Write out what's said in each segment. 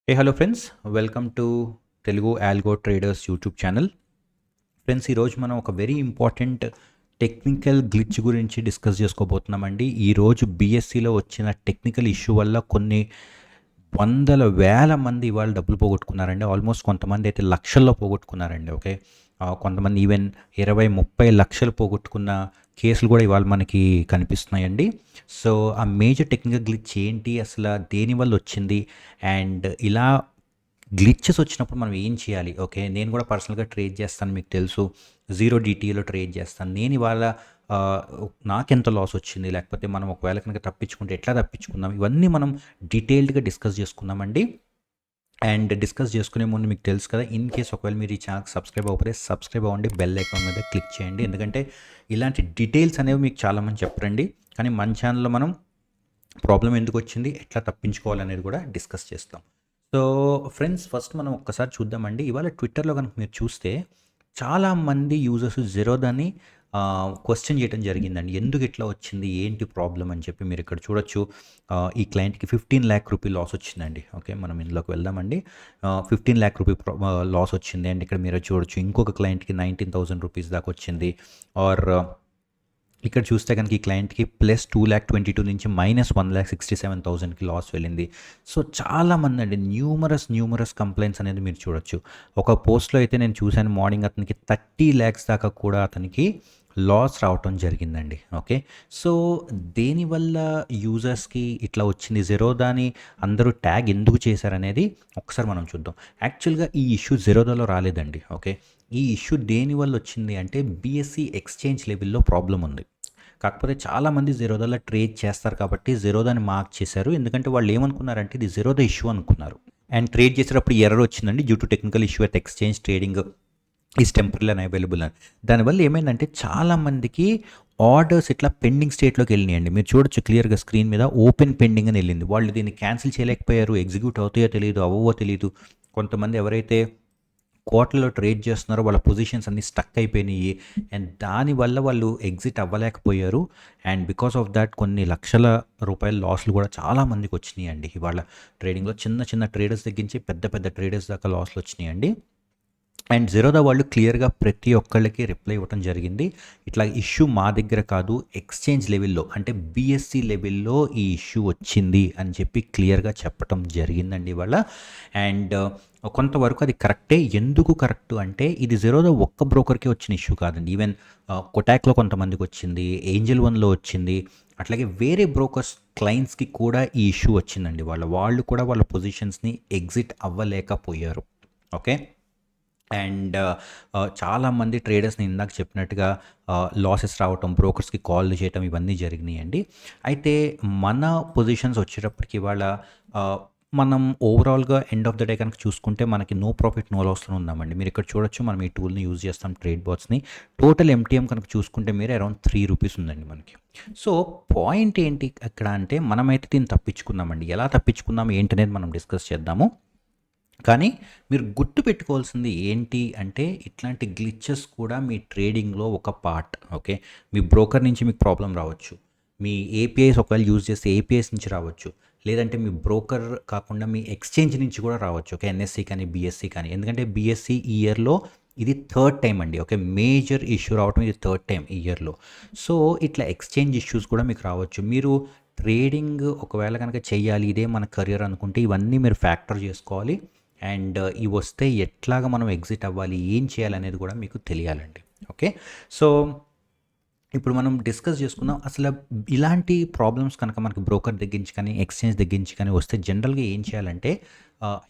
Hello friends, welcome to Telugu algo traders YouTube channel. Friends, ఈరోజు మనం ఒక వెరీ ఇంపార్టెంట్ టెక్నికల్ గ్లిచ్ గురించి discuss చేసుకోబోతున్నామండి. ఈరోజు బీఎస్సీలో వచ్చిన టెక్నికల్ ఇష్యూ వల్ల కొన్ని వందల వేల మంది ఇవాళ డబ్బులు పోగొట్టుకున్నారండి. ఆల్మోస్ట్ కొంతమంది అయితే లక్షల్లో పోగొట్టుకున్నారండి. ఓకే, కొంతమంది ఈవెన్ 20-30 లక్షలు పోగొట్టుకున్న కేసులు కూడా ఇవాళ మనకి కనిపిస్తున్నాయండి. సో ఆ మేజర్ టెక్నికల్ గ్లిచ్ ఏంటి, అసలు దేనివల్ల వచ్చింది, అండ్ ఇలా గ్లిచెస్ వచ్చినప్పుడు మనం ఏం చేయాలి? ఓకే, నేను కూడా పర్సనల్గా ట్రేడ్ చేస్తాను, మీకు తెలుసు. జీరో డీటీలో ట్రేడ్ చేస్తాను నేను. ఇవాళ నాకెంత లాస్ వచ్చింది, లేకపోతే మనం ఒకవేళ కనుక తప్పించుకుంటే ఎట్లా తప్పించుకుందాం, ఇవన్నీ మనం డీటెయిల్డ్గా డిస్కస్ చేసుకుందామండి. అండ్ డిస్కస్ చేసుకునే ముందు మీకు తెలుసు కదా, ఇన్ కేస్ ఒకవేళ మీరు ఈ ఛానల్కి సబ్స్క్రైబ్ అవ్వకపోతే సబ్స్క్రైబ్ అవ్వండి, బెల్ ఐకాన్ మీద క్లిక్ చేయండి. ఎందుకంటే ఇలాంటి డీటెయిల్స్ అనేవి మీకు చాలామంది చెప్పరండి, కానీ మన ఛానల్లో మనం ప్రాబ్లం ఎందుకు వచ్చింది, ఎట్లా తప్పించుకోవాలనేది కూడా డిస్కస్ చేస్తాం. సో ఫ్రెండ్స్, ఫస్ట్ మనం ఒక్కసారి చూద్దామండి. ఇవాళ ట్విట్టర్లో కనుక మీరు చూస్తే చాలామంది యూజర్స్ జెరోదాని క్వశ్చన్ చేయడం జరిగిందండి. ఎందుకు ఇట్లా వచ్చింది, ఏంటి ప్రాబ్లం అని చెప్పి. మీరు ఇక్కడ చూడొచ్చు, ఈ క్లయింట్కి 15 lakh రూపీ లాస్ వచ్చిందండి. ఓకే, మనం ఇందులోకి వెళ్దామండి. 15 lakh రూపీ లాస్ వచ్చింది. అండ్ ఇక్కడ మీరు చూడొచ్చు, ఇంకొక క్లయింట్కి 19,000 రూపీస్ దాకా వచ్చింది. ఆర్ ఇక్కడ చూస్తే కనుక ఈ క్లయింట్కి +2,22,000 నుంచి -1,67,000కి లాస్ వెళ్ళింది. సో చాలామంది అండి, న్యూమరస్ కంప్లైంట్స్ అనేది మీరు చూడొచ్చు. ఒక పోస్ట్లో అయితే నేను చూశాను, మార్నింగ్ అతనికి 30 lakhs దాకా కూడా అతనికి లాస్ రావటం జరిగిందండి. ఓకే, సో దేనివల్ల యూజర్స్కి ఇట్లా వచ్చింది, జెరోదాని అందరూ ట్యాగ్ ఎందుకు చేశారనేది ఒకసారి మనం చూద్దాం. యాక్చువల్గా ఈ ఇష్యూ జెరోదాలో రాలేదండి. ఓకే, ఈ ఇష్యూ దేనివల్ల వచ్చింది అంటే బీఎస్సీ ఎక్స్చేంజ్ లెవెల్లో ప్రాబ్లం ఉంది. కాకపోతే చాలామంది జెరోదాలో ట్రేడ్ చేస్తారు కాబట్టి జెరోదాని మార్క్ చేశారు. ఎందుకంటే వాళ్ళు ఏమనుకున్నారంటే ఇది జెరోదా ఇష్యూ అనుకున్నారు. అండ్ ట్రేడ్ చేసేటప్పుడు ఎర్రర్ వచ్చిందండి, due to technical issue at exchange trading is temporary and available అని. దానివల్ల ఏమైందంటే చాలామందికి ఆర్డర్స్ ఇట్లా పెండింగ్ స్టేట్లోకి వెళ్ళినాయండి. మీరు చూడొచ్చు క్లియర్గా స్క్రీన్ మీద ఓపెన్ పెండింగ్ అని వెళ్ళింది. వాళ్ళు దీన్ని క్యాన్సిల్ చేయలేకపోయారు, ఎగ్జిక్యూట్ అవుతాయో తెలియదు, అవ్వవో తెలియదు. కొంతమంది ఎవరైతే కోట్లలో ట్రేడ్ చేస్తున్నారో వాళ్ళ పొజిషన్స్ అన్నీ స్టక్ అయిపోయినాయి. అండ్ దానివల్ల వాళ్ళు ఎగ్జిట్ అవ్వలేకపోయారు. అండ్ బికాస్ ఆఫ్ దాట్ కొన్ని లక్షల రూపాయల లాస్లు కూడా చాలామందికి వచ్చినాయి అండి. ఇవాళ ట్రేడింగ్లో చిన్న ట్రేడర్స్ తగ్గించి పెద్ద ట్రేడర్స్ దాకా లాస్లు వచ్చినాయండి. అండ్ జెరోదా వాళ్ళు క్లియర్గా ప్రతి ఒక్కళ్ళకి రిప్లై ఇవ్వడం జరిగింది. ఇట్లా ఇష్యూ మా దగ్గర కాదు, ఎక్స్చేంజ్ లెవెల్లో అంటే బీఎస్సీ లెవెల్లో ఈ ఇష్యూ వచ్చింది అని చెప్పి క్లియర్గా చెప్పటం జరిగిందండి ఇవాళ. అండ్ కొంతవరకు అది కరెక్టే. ఎందుకు కరెక్ట్ అంటే ఇది జెరోదా ఒక్క బ్రోకర్కే వచ్చిన ఇష్యూ కాదండి. ఈవెన్ కొటాక్లో కొంతమందికి వచ్చింది, ఏంజల్ వన్లో వచ్చింది, అట్లాగే వేరే బ్రోకర్స్ క్లయింట్స్కి కూడా ఈ ఇష్యూ వచ్చిందండి. వాళ్ళు కూడా వాళ్ళ పొజిషన్స్ని ఎగ్జిట్ అవ్వలేకపోయారు. ఓకే, అండ్ చాలామంది ట్రేడర్స్ని ఇందాక చెప్పినట్టుగా లాసెస్ రావటం, బ్రోకర్స్కి కాల్ చేయటం, ఇవన్నీ జరిగినాయండి. అయితే మన పొజిషన్స్ వచ్చేటప్పటికి ఇవాళ మనం ఓవరాల్గా ఎండ్ ఆఫ్ ద డే కనుక చూసుకుంటే మనకి నో ప్రాఫిట్ నో లాస్లో ఉన్నామండి. మీరు ఇక్కడ చూడొచ్చు, మనం ఈ టూల్ని యూజ్ చేస్తాం, ట్రేడ్ బాట్స్ని. టోటల్ ఎంటీఎం కనుక చూసుకుంటే మీరు అరౌండ్ 3 రూపీస్ ఉందండి మనకి. సో పాయింట్ ఏంటి అక్కడ అంటే, మనమైతే దీన్ని తప్పించుకున్నామండి. ఎలా తప్పించుకున్నాం ఏంటనేది మనం డిస్కస్ చేద్దాము. కానీ మీరు గుర్తుపెట్టుకోవాల్సింది ఏంటి అంటే, ఇట్లాంటి గ్లిచెస్ కూడా మీ ట్రేడింగ్లో ఒక పార్ట్. ఓకే, మీ బ్రోకర్ నుంచి మీకు ప్రాబ్లం రావచ్చు, మీ ఏపీఐస్ ఒకవేళ యూజ్ చేస్తే ఏపీఐస్ నుంచి రావచ్చు, లేదంటే మీ బ్రోకర్ కాకుండా మీ ఎక్స్చేంజ్ నుంచి కూడా రావచ్చు. ఓకే, ఎన్ఎస్సి కానీ బీఎస్సీ కానీ. ఎందుకంటే బీఎస్సీ ఈ ఇయర్లో ఇది 3rd టైం అండి. ఓకే, మేజర్ ఇష్యూ రావడం ఇది 3rd టైం ఈ ఇయర్లో. సో ఇట్లా ఎక్స్చేంజ్ ఇష్యూస్ కూడా మీకు రావచ్చు. మీరు ట్రేడింగ్ ఒకవేళ కనుక చెయ్యాలి, ఇదే మన కెరియర్ అనుకుంటే ఇవన్నీ మీరు ఫ్యాక్టర్ చేసుకోవాలి. అండ్ ఇవి వస్తే ఎట్లాగా మనం ఎగ్జిట్ అవ్వాలి, ఏం చేయాలనేది కూడా మీకు తెలియాలండి. ఓకే, సో ఇప్పుడు మనం డిస్కస్ చేసుకుందాం. అసలు ఇలాంటి ప్రాబ్లమ్స్ కనుక మనకి బ్రోకర్ దగ్గర నుంచి కానీ ఎక్స్చేంజ్ దగ్గర నుంచి కానీ వస్తే జనరల్గా ఏం చేయాలంటే,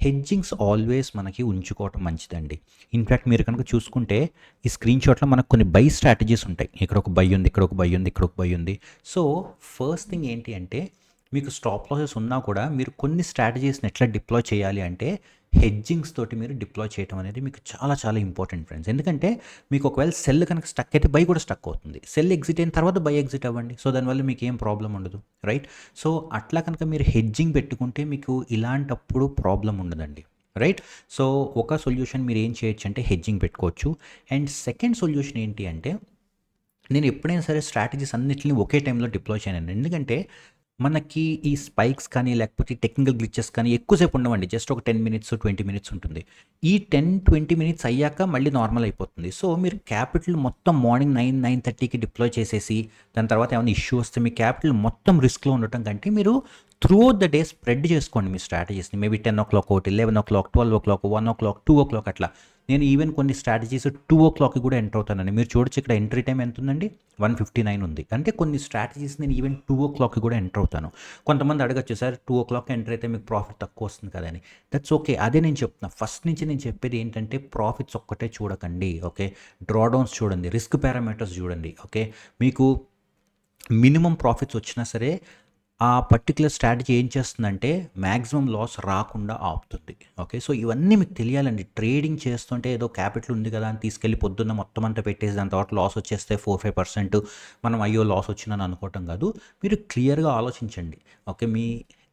హెడ్జింగ్స్ ఆల్వేస్ మనకి ఉంచుకోవటం మంచిదండి. ఇన్ఫ్యాక్ట్ మీరు కనుక చూసుకుంటే ఈ స్క్రీన్ షాట్లో మనకు కొన్ని బై స్ట్రాటజీస్ ఉంటాయి. ఇక్కడ ఒక బై ఉంది, ఇక్కడ ఒక బై ఉంది, ఇక్కడ ఒక బై ఉంది. సో ఫస్ట్ థింగ్ ఏంటి అంటే, మీకు స్టాప్ లాసెస్ ఉన్నా కూడా మీరు కొన్ని స్ట్రాటజీస్ని ఎట్లా డిప్లాయ్ చేయాలి అంటే, హెడ్జింగ్స్ తోటి మీరు డిప్లాయ్ చేయడం అనేది మీకు చాలా ఇంపార్టెంట్ ఫ్రెండ్స్. ఎందుకంటే మీకు ఒకవేళ సెల్ కనుక స్టక్ అయితే బై కూడా స్టక్ అవుతుంది. సెల్ ఎగ్జిట్ అయిన తర్వాత బై ఎగ్జిట్ అవ్వండి. సో దానివల్ల మీకు ఏం ప్రాబ్లం ఉండదు, రైట్? సో అట్లా కనుక మీరు హెడ్జింగ్ పెట్టుకుంటే మీకు ఇలాంటప్పుడు ప్రాబ్లం ఉండదండి, రైట్? సో ఒక సొల్యూషన్ మీరు ఏం చేయొచ్చు అంటే హెడ్జింగ్ పెట్టుకోవచ్చు. అండ్ సెకండ్ సొల్యూషన్ ఏంటి అంటే, నేను ఎప్పుడైనా సరే స్ట్రాటజీస్ అన్నిటిని ఒకే టైంలో డిప్లాయ్ చేయను. ఎందుకంటే మనకి ఈ స్పైక్స్ కానీ, లేకపోతే టెక్నికల్ గ్లిచెస్ కానీ ఎక్కువసేపు ఉండవండి. జస్ట్ ఒక 10 మినిట్స్, 20 మినిట్స్ ఉంటుంది. ఈ 10, 20 మినిట్స్ అయ్యాక మళ్ళీ నార్మల్ అయిపోతుంది. సో, మీరు క్యాపిటల్ మొత్తం మార్నింగ్ 9, 9:30కి డిప్లాయ్ చేసేసి, దాని తర్వాత ఏమైనా ఇష్యూ వస్తే మీ క్యాపిటల్ మొత్తం రిస్క్‌లో ఉండటం కంటే, మీరు త్రూఅవుట్ ద డే స్ప్రెడ్ చేసుకోండి మీ స్ట్రాటజీస్‌ని. మేబీ 10:00 ఒకటి, 11:00, 12:00, 1:00, 2:00 అట్లా. నేను ఈవెన్ కొన్ని స్ట్రాటజీస్ 2:00కి కూడా ఎంటర్ అవుతానండి. మీరు చూడొచ్చు ఇక్కడ ఎంట్రీ టైమ్ ఎంత ఉందండి? 1:59 ఉంది. అంటే కొన్ని స్ట్రాటజీస్ నేను ఈవెన్ 2:00కి కూడా ఎంటర్ అవుతాను. కొంతమంది అడగొచ్చు, సార్ 2:00 ఎంటర్ అయితే మీకు ప్రాఫిట్ తక్కువ వస్తుంది కదా అని. That's okay. అదే నేను చెప్తున్నా. ఫస్ట్ నుంచి నేను చెప్పేది ఏంటంటే ప్రాఫిట్స్ ఒక్కటే చూడకండి. ఓకే. డ్రాడౌన్స్ చూడండి, రిస్క్ పారామీటర్స్ చూడండి. ఓకే. మీకు మినిమం ప్రాఫిట్స్ వచ్చినా సరే ఆ పర్టిక్యులర్ స్ట్రాటజీ ఏం చేస్తుందంటే మ్యాక్సిమం లాస్ రాకుండా ఆపుతుంది. ఓకే. సో, ఇవన్నీ మీకు తెలియాలండి. ట్రేడింగ్ చేస్తుంటే ఏదో క్యాపిటల్ ఉంది కదా అని తీసుకెళ్ళి పొద్దున్న మొత్తం అంతా పెట్టేసి దాని తర్వాత లాస్ వచ్చేస్తే 4-5% మనం అయ్యో లాస్ వచ్చిందని అనుకోవటం కాదు. మీరు క్లియర్గా ఆలోచించండి. ఓకే. మీ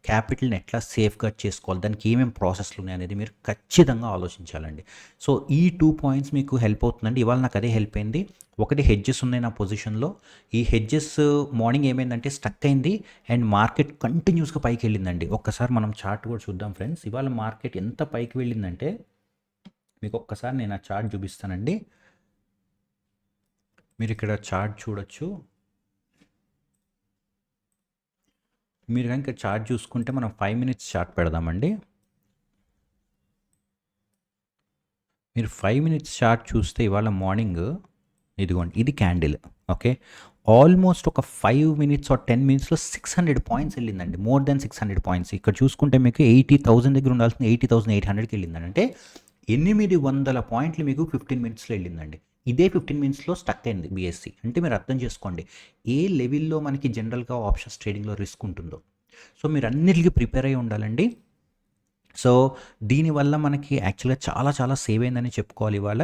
క్యాపిటల్ని ఎట్లా సేఫ్గార్డ్ చేసుకోవాలి, దానికి ఏమేమి ప్రాసెస్లు ఉన్నాయనేది మీరు ఖచ్చితంగా ఆలోచించాలండి. సో, ఈ 2 పాయింట్స్ మీకు హెల్ప్ అవుతుందండి. ఇవాళ నాకు అదే హెల్ప్ అయింది. ఒకటి హెడ్జెస్ ఉన్నాయి నా పొజిషన్లో. ఈ హెడ్జెస్ మార్నింగ్ ఏమైందంటే స్టక్ అయింది అండ్ మార్కెట్ కంటిన్యూస్గా పైకి వెళ్ళిందండి. ఒక్కసారి మనం చార్ట్ కూడా చూద్దాం ఫ్రెండ్స్. ఇవాళ మార్కెట్ ఎంత పైకి వెళ్ళిందంటే మీకు ఒక్కసారి నేను ఆ చార్ట్ చూపిస్తానండి. మీరు ఇక్కడ చార్ట్ చూడొచ్చు. మీరు కనుక చార్ట్ చూసుకుంటే మనం 5 మినిట్స్ చార్ట్ పెడదామండి. మీరు 5 మినిట్స్ చార్ట్ చూస్తే ఇవాళ మార్నింగ్ ఇదిగోండి, ఇది క్యాండిల్. ఓకే. ఆల్మోస్ట్ ఒక 5 మినిట్స్ ఆర్ 10 మినిట్స్లో 600 పాయింట్స్ వెళ్ళిందండి. More than 600 points. ఇక్కడ చూసుకుంటే మీకు 80,000 దగ్గర ఉండాల్సిన 80,800కి వెళ్ళిందండి. అంటే 800 పాయింట్లు మీకు 15 మినిట్స్లో వెళ్ళిందండి. ఇదే 15 మినిట్స్లో స్టక్ అయింది బీఎస్సీ. అంటే మీరు అర్థం చేసుకోండి ఏ లెవెల్లో మనకి జనరల్గా ఆప్షన్స్ ట్రేడింగ్లో రిస్క్ ఉంటుందో. సో, మీరు అన్నిటికీ ప్రిపేర్ అయ్యి ఉండాలండి. సో, దీనివల్ల మనకి యాక్చువల్‌గా చాలా చాలా సేవ్ అయిందని చెప్పుకోవాలి ఇవాళ.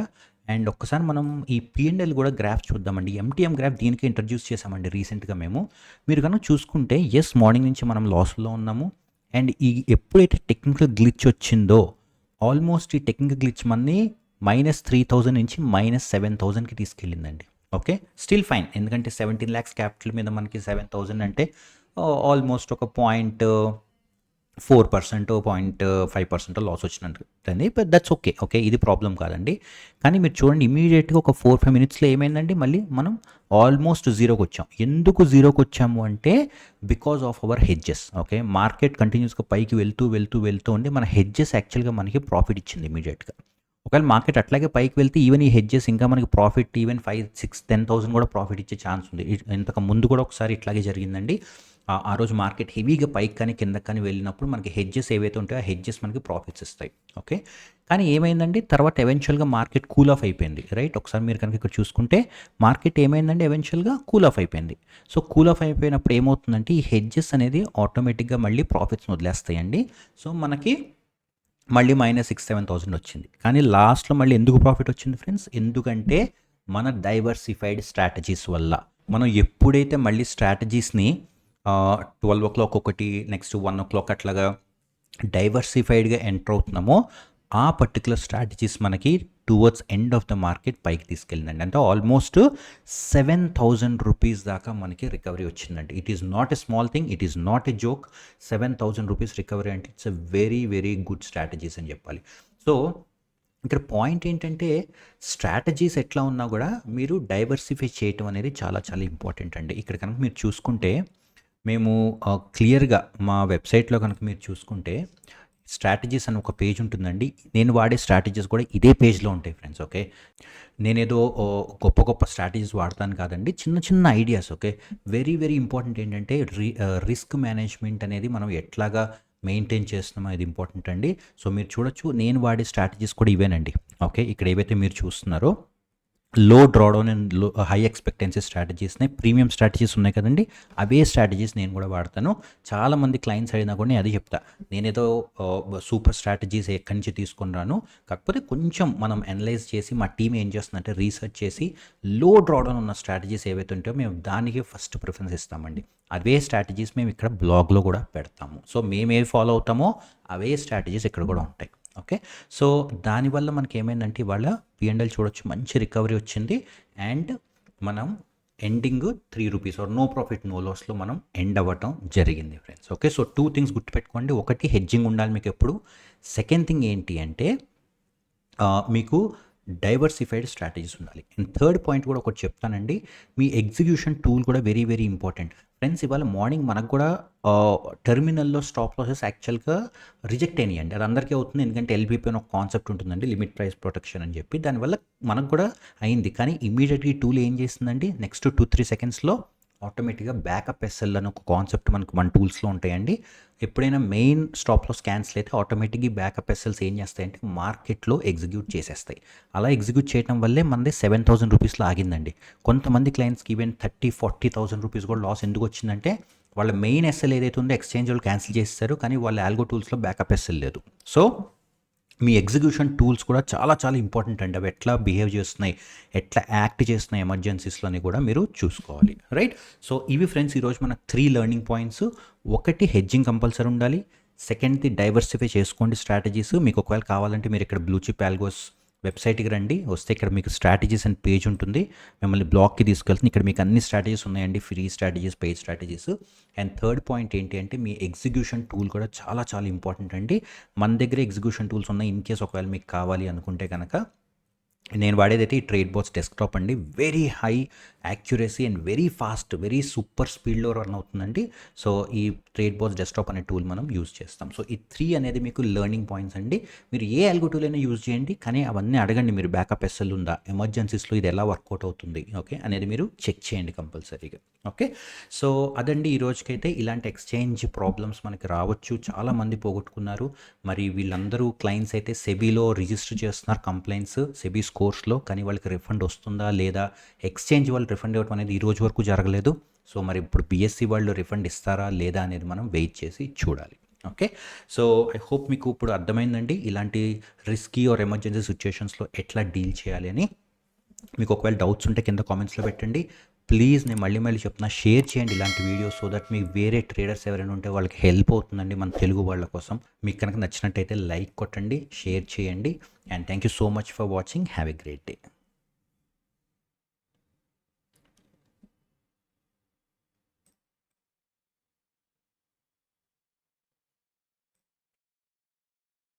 అండ్ ఒక్కసారి మనం ఈ పీ&ఎల్ కూడా గ్రాఫ్ చూద్దామండి. ఎంటీఎం గ్రాఫ్ దీనికి ఇంట్రడ్యూస్ చేసామండి రీసెంట్‌గా మేము. మీరు కనుక చూసుకుంటే యెస్, మార్నింగ్ నుంచి మనం లాస్‌లో ఉన్నాము. అండ్ ఎప్పుడైతే టెక్నికల్ గ్లిచ్ వచ్చిందో ఆల్మోస్ట్ ఈ టెక్నికల్ గ్లిచ్ మనని -3000 నుంచి -7000కి తీసుకెళ్ళిందండి. ఓకే. Still fine. ఎందుకంటే 17 లాక్స్ క్యాపిటల్ మీద మనకి 7000 అంటే ఆల్మోస్ట్ ఒక 4%, 0.5% లాస్ వచ్చినట్టుంది. But that's okay. ఓకే. ఇది ప్రాబ్లం కాదండి. కానీ మీరు చూడండి ఇమ్మీడియేట్‌గా ఒక 4-5 మినిట్స్‌లో ఏమైందండి, మళ్ళీ మనం ఆల్మోస్ట్ జీరోకి వచ్చాం. ఎందుకు జీరోకి వచ్చాము అంటే because of our hedges. Okay. Market కంటిన్యూస్‌గా పైకి వెళ్తూ ఉండి మన హెడ్జెస్ యాక్చువల్‌గా మనకి ప్రాఫిట్ ఇచ్చింది ఇమ్మీడియేట్‌గా. ఒకవేళ మార్కెట్ అట్లాగే పైకి వెళ్తే ఈవెన్ ఈ హెడ్జెస్ ఇంకా మనకి ప్రాఫిట్ ఈవెన్ 5, 6, 10,000 కూడా ప్రాఫిట్ ఇచ్చే ఛాన్స్ ఉంది. ఇంతకు ముందు కూడా ఒకసారి ఇట్లాగే జరిగిందండి. ఆ రోజు మార్కెట్ హెవీగా పైకి కానీ కిందకి కానీ వెళ్ళినప్పుడు మనకి హెడ్జెస్ ఏవైతే ఉంటాయో ఆ హెడ్జెస్ మనకి ప్రాఫిట్స్ ఇస్తాయి. ఓకే. కానీ ఏమైందండి, తర్వాత ఎవెన్చువల్‌గా మార్కెట్ కూల్ ఆఫ్ అయిపోయింది. రైట్. ఒకసారి మీరు కనుక ఇక్కడ చూసుకుంటే మార్కెట్ ఏమైందండి, ఎవెన్చువల్‌గా కూల్ ఆఫ్ అయిపోయింది. సో, కూల్ ఆఫ్ అయిపోయినప్పుడు ఏమవుతుందంటే ఈ హెడ్జెస్ అనేది ఆటోమేటిక్‌గా మళ్ళీ ప్రాఫిట్స్‌ని వదిలేస్తాయండి. సో, మనకి మళ్ళీ -6,000-7,000 వచ్చింది. కానీ లాస్ట్‌లో మళ్ళీ ఎందుకు ప్రాఫిట్ వచ్చింది ఫ్రెండ్స్? ఎందుకంటే మన డైవర్సిఫైడ్ స్ట్రాటజీస్ వల్ల. మనం ఎప్పుడైతే మళ్ళీ స్ట్రాటజీస్‌ని 12:00 ఒకటి, నెక్స్ట్ 1:00 అట్లాగా డైవర్సిఫైడ్‌గా ఎంటర్ అవుతున్నామో ఆ పర్టిక్యులర్ స్ట్రాటజీస్ మనకి towards end of the market పైకి తీసుకెళ్ళిందండి. అంటే ఆల్మోస్ట్ 7,000 రూపీస్ దాకా మనకి రికవరీ వచ్చిందండి. It is not a small thing. It is not a joke. 7,000 rupees recovery అంటే it's a very very good strategies అని చెప్పాలి. సో, ఇక్కడ పాయింట్ ఏంటంటే స్ట్రాటజీస్ ఎట్లా ఉన్నా కూడా మీరు డైవర్సిఫై చేయటం అనేది చాలా చాలా ఇంపార్టెంట్ అండి. ఇక్కడ కనుక మీరు చూసుకుంటే మేము క్లియర్‌గా మా వెబ్‌సైట్‌లో కనుక మీరు చూసుకుంటే స్ట్రాటజీస్ అని ఒక పేజ్ ఉంటుందండి. నేను వాడే స్ట్రాటజీస్ కూడా ఇదే పేజ్‌లో ఉంటాయి ఫ్రెండ్స్. ఓకే. నేనేదో గొప్ప గొప్ప స్ట్రాటజీస్ వాడతాను కాదండి. చిన్న చిన్న ideas. Okay. Very very important ఏంటంటే రిస్క్ మేనేజ్మెంట్ అనేది మనం ఎట్లాగా మెయింటైన్ చేస్తున్నామో ఇది ఇంపార్టెంట్ అండి. సో, మీరు చూడొచ్చు నేను వాడే స్ట్రాటజీస్ కూడా ఇవేనండి. ఓకే. ఇక్కడ ఏవైతే మీరు చూస్తున్నారో low drawdown and high expectancy స్ట్రాటజీస్‌ని ప్రీమియం స్ట్రాటజీస్ ఉన్నాయి కదండీ! అవే స్ట్రాటజీస్ నేను కూడా వాడతాను. చాలామంది క్లయింట్స్ అడిగినా కూడా నేను అదే చెప్తా. నేనేదో సూపర్ స్ట్రాటజీస్ ఎక్కడి నుంచి తీసుకొని రాను. కాకపోతే కొంచెం మనం అనలైజ్ చేసి మా టీమ్ ఏం చేస్తుందంటే రీసెర్చ్ చేసి లో డ్రాడౌన్ ఉన్న స్ట్రాటజీస్ ఏవైతే ఉంటాయో మేము దానికి ఫస్ట్ ప్రిఫరెన్స్ ఇస్తామండి. అవే స్ట్రాటజీస్ మేము ఇక్కడ బ్లాగ్‌లో కూడా పెడతాము. సో, మేమేవి ఫాలో అవుతామో అవే స్ట్రాటజీస్ ఇక్కడ కూడా ఉంటాయి. ఓకే. సో, దానివల్ల మనకేమైందంటే ఇవాళ పీ&ఎల్ చూడొచ్చు మంచి రికవరీ వచ్చింది. అండ్ మనం ending 3 rupees or no profit no లాస్లో మనం ఎండ్ అవ్వటం జరిగింది ఫ్రెండ్స్. ఓకే, సో 2 థింగ్స్ గుర్తుపెట్టుకోండి. ఒకటి హెడ్జింగ్ ఉండాలి మీకు ఎప్పుడు. సెకండ్ థింగ్ ఏంటి అంటే మీకు డైవర్సిఫైడ్ స్ట్రాటజీస్ ఉండాలి. అండ్ థర్డ్ పాయింట్ కూడా ఒకటి చెప్తానండి, మీ ఎగ్జిక్యూషన్ టూల్ కూడా వెరీ వెరీ ఇంపార్టెంట్ ఫ్రెండ్స్. ఇవాళ మార్నింగ్ మనకు కూడా టెర్మినల్లో స్టాప్ లాసెస్ యాక్చువల్గా రిజెక్ట్ అయినాయండి. అది అందరికీ అవుతుంది, ఎందుకంటే ఎల్బీపీ అని ఒక కాన్సెప్ట్ ఉంటుందండి, లిమిట్ ప్రైస్ ప్రొటెక్షన్ అని చెప్పి. దానివల్ల మనకు కూడా అయింది. కానీ ఇమీడియట్గా ఈ టూల్ ఏం చేస్తుందండి, నెక్స్ట్ 2-3 సెకండ్స్లో ఆటోమేటిక్గా బ్యాకప్ ఎస్ఎల్ అని ఒక కాన్సెప్ట్ మనకు మన టూల్స్లో ఉంటాయండి. ఎప్పుడైనా మెయిన్ స్టాప్ లాస్ క్యాన్సిల్ అయితే ఆటోమేటిక్గా బ్యాకప్ ఎస్ఎల్స్ ఏం చేస్తాయంటే మార్కెట్లో ఎగ్జిక్యూట్ చేసేస్తాయి. అలా ఎగ్జిక్యూట్ చేయడం వల్లే మనది 7,000 రూపీస్లో ఆగిందండి. కొంతమంది క్లయింట్స్కి ఈవెన్ 30,000-40,000 రూపీస్ కూడా లాస్ ఎందుకు వచ్చిందంటే వాళ్ళ మెయిన్ ఎస్ఎల్ ఏదైతే ఉందో ఎక్స్చేంజ్ వాళ్ళు క్యాన్సిల్ చేస్తారు, కానీ వాళ్ళ ఆల్గో టూల్స్లో బ్యాకప్ ఎస్ఎల్ లేదు. సో మీ ఎగ్జిక్యూషన్ టూల్స్ కూడా చాలా చాలా ఇంపార్టెంట్ అండి. అవి ఎట్లా బిహేవ్ చేస్తున్నాయి, ఎట్లా యాక్ట్ చేస్తున్నాయి ఎమర్జెన్సీస్లోని కూడా మీరు చూసుకోవాలి, రైట్? సో ఇవి ఫ్రెండ్స్ ఈరోజు మనకు 3 లెర్నింగ్ పాయింట్స్. ఒకటి హెడ్జింగ్ కంపల్సరీ ఉండాలి. సెకండ్ది డైవర్సిఫై చేసుకోండి స్ట్రాటజీస్. మీకు ఒకవేళ కావాలంటే మీరు ఇక్కడ బ్లూ చిప్ ఆల్గోస్ వెబ్సైట్కి రండి, వస్తే ఇక్కడ మీకు స్ట్రాటజీస్ అండ్ పేజ్ ఉంటుంది, మిమ్మల్ని బ్లాగ్కి తీసుకెళ్తుంది. ఇక్కడ మీకు అన్ని స్ట్రాటజీస్ ఉన్నాయండి, free strategies, paid strategies. And third point ఏంటి అంటే మీ ఎగ్జిక్యూషన్ టూల్ కూడా చాలా చాలా ఇంపార్టెంట్ అండి. మన దగ్గర ఎగ్జిక్యూషన్ టూల్స్ ఉన్నాయి. ఇన్ కేస్ ఒకవేళ మీకు కావాలి అనుకుంటే కనుక నేను వాడేదైతే ఈ ట్రేడ్ బాట్స్ డెస్క్టాప్ అండి. Very high accuracy and very fast, very super స్పీడ్లో రన్ అవుతుందండి. సో ఈ ట్రేడ్ బాట్స్ డెస్క్టాప్ అనే టూల్ మనం యూజ్ చేస్తాం. సో ఈ 3 అనేది మీకు లెర్నింగ్ పాయింట్స్ అండి. మీరు ఏ ఆల్గో టూల్ అయినా యూజ్ చేయండి, కానీ అవన్నీ అడగండి మీరు, బ్యాకప్ ఎస్ఎల్ ఉందా, ఎమర్జెన్సీస్లో ఇది ఎలా వర్కౌట్ అవుతుంది, ఓకే అనేది మీరు చెక్ చేయండి కంపల్సరీగా. ఓకే, సో అదండి ఈ రోజుకైతే. ఇలాంటి ఎక్స్చేంజ్ ప్రాబ్లమ్స్ మనకి రావచ్చు, చాలామంది పోగొట్టుకున్నారు. మరి వీళ్ళందరూ క్లయింట్స్ అయితే సెబీలో రిజిస్టర్ చేస్తున్నారు కంప్లైంట్స్ సెబీ స్కోర్స్లో, కానీ వాళ్ళకి రిఫండ్ వస్తుందా లేదా, ఎక్స్చేంజ్ వాళ్ళు రిఫండ్ ఇవ్వడం అనేది ఈ రోజు వరకు జరగలేదు. సో మరి ఇప్పుడు బిఎస్సి వాళ్ళు రిఫండ్ ఇస్తారా లేదా అనేది మనం వెయిట్ చేసి చూడాలి. ఓకే, సో ఐ హోప్ మీకు ఇప్పుడు అర్థమైందండి ఇలాంటి రిస్కీ ఆర్ ఎమర్జెన్సీ సిచ్యుయేషన్స్లో ఎట్లా డీల్ చేయాలి అని. మీకు ఒకవేళ డౌట్స్ ఉంటే కింద కామెంట్స్లో పెట్టండి. ప్లీజ్ నేను మళ్ళీ చెప్తున్నా, షేర్ చేయండి ఇలాంటి వీడియోస్, సో దట్ మీకు వేరే ట్రేడర్స్ ఎవరైనా ఉంటే వాళ్ళకి హెల్ప్ అవుతుందండి మన తెలుగు వాళ్ళ కోసం. మీకు కనుక నచ్చినట్టయితే లైక్ కొట్టండి, షేర్ చేయండి. And thank you so much for watching. Have a great day.